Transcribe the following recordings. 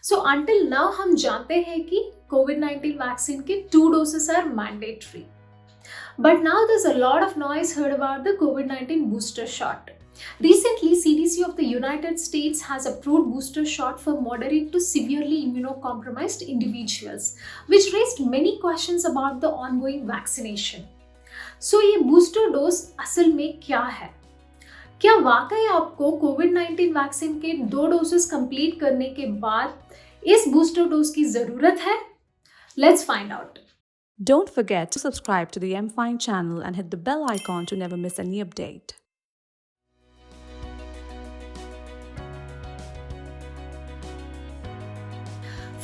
So until now हम जानते हैं कि COVID-19 वैक्सीन के 2 doses are mandatory. But now there's a lot of noise heard about the COVID-19 booster shot. Recently, CDC of the United States has approved booster shot for moderate to severely immunocompromised individuals, which raised many questions about the ongoing vaccination. So ये booster dose असल में क्या है? क्या वाकई आपको कोविड-19 vaccine के 2 doses complete करने के बाद इस बूस्टर डोज की जरूरत है? Let's find out. Don't forget to subscribe to the MFine channel and hit the bell icon to never miss any update.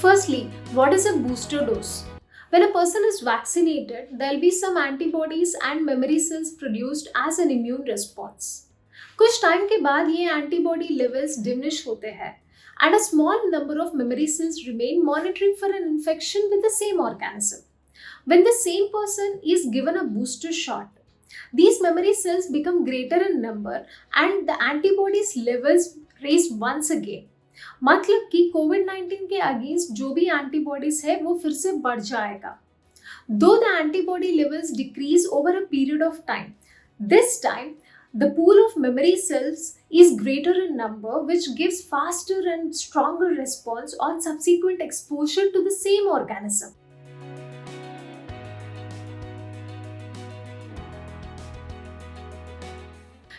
Firstly, what is a booster dose? When a person is vaccinated, there will be some antibodies and memory cells produced as an immune response. कुछ time के बाद ये antibody levels diminish होते हैं and a small number of memory cells remain monitoring for an infection with the same organism. When the same person is given a booster shot, these memory cells become greater in number and the antibodies levels raise once again. मतलब कि कोविड-19 के against जो भी antibodies है वो फिर से बढ़ जाएगा. Though the antibody levels decrease over a period of time, this time the pool of memory cells is greater in number, which gives faster and stronger response on subsequent exposure to the same organism.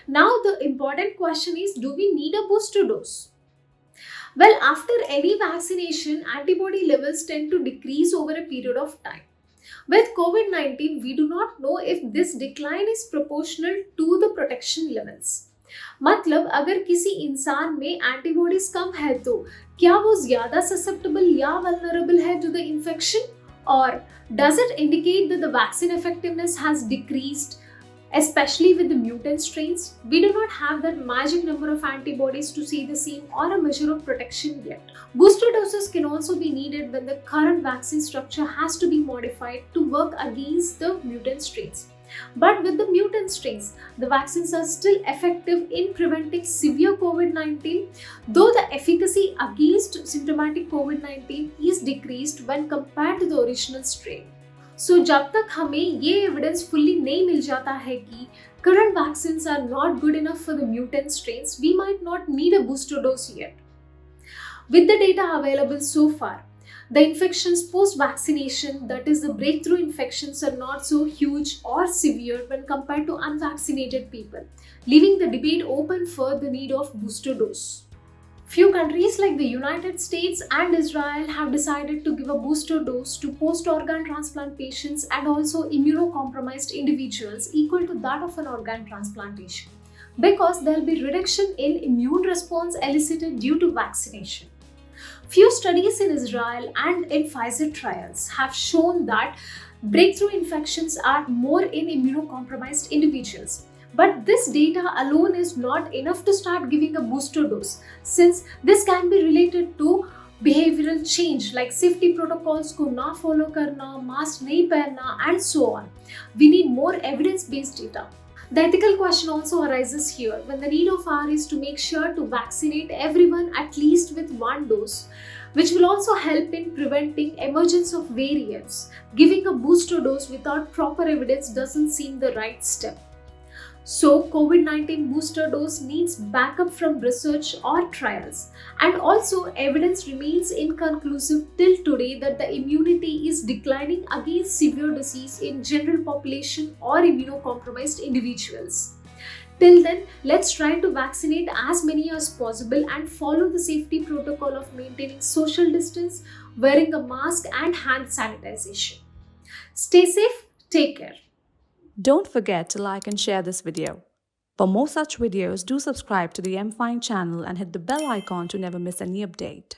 Now the important question is, do we need a booster dose? Well, after any vaccination, antibody levels tend to decrease over a period of time. With COVID-19, we do not know if this decline is proportional to the protection levels. मतलब अगर किसी इंसान में antibodies कम है तो क्या वो ज्यादा ससेप्टेबल या वल्नरेबल है टू द इन्फेक्शन, और does it indicate that the vaccine effectiveness has decreased, especially with the mutant strains? We do not have that magic number of antibodies to see the same or a measure of protection yet. Booster doses can also be needed when the current vaccine structure has to be modified to work against the mutant strains. But with the mutant strains, the vaccines are still effective in preventing severe COVID-19, though the efficacy against symptomatic COVID-19 is decreased when compared to the original strain. So जब तक हमें ये evidence fully नहीं मिल जाता है कि current vaccines are not good enough for the mutant strains, we might not need a booster dose yet. With the data available so far, the infections post-vaccination, that is the breakthrough infections, are not so huge or severe when compared to unvaccinated people, leaving the debate open for the need of booster dose. Few countries like the United States and Israel have decided to give a booster dose to post-organ transplant patients and also immunocompromised individuals equal to that of an organ transplantation, because there will be reduction in immune response elicited due to vaccination. Few studies in Israel and in Pfizer trials have shown that breakthrough infections are more in immunocompromised individuals. But this data alone is not enough to start giving a booster dose, since this can be related to behavioral change like safety protocols को ना follow करना, mask नहीं पहनना, and so on. We need more evidence-based data. The ethical question also arises here when the need of hour is to make sure to vaccinate everyone at least with 1 dose, which will also help in preventing emergence of variants. Giving a booster dose without proper evidence doesn't seem the right step. So COVID-19 booster dose needs backup from research or trials, and also evidence remains inconclusive till today that the immunity is declining against severe disease in general population or immunocompromised individuals. Till then, let's try to vaccinate as many as possible and follow the safety protocol of maintaining social distance, wearing a mask and hand sanitization. Stay safe, take care. Don't forget to like and share this video. For more such videos, do subscribe to the MFine channel and hit the bell icon to never miss any update.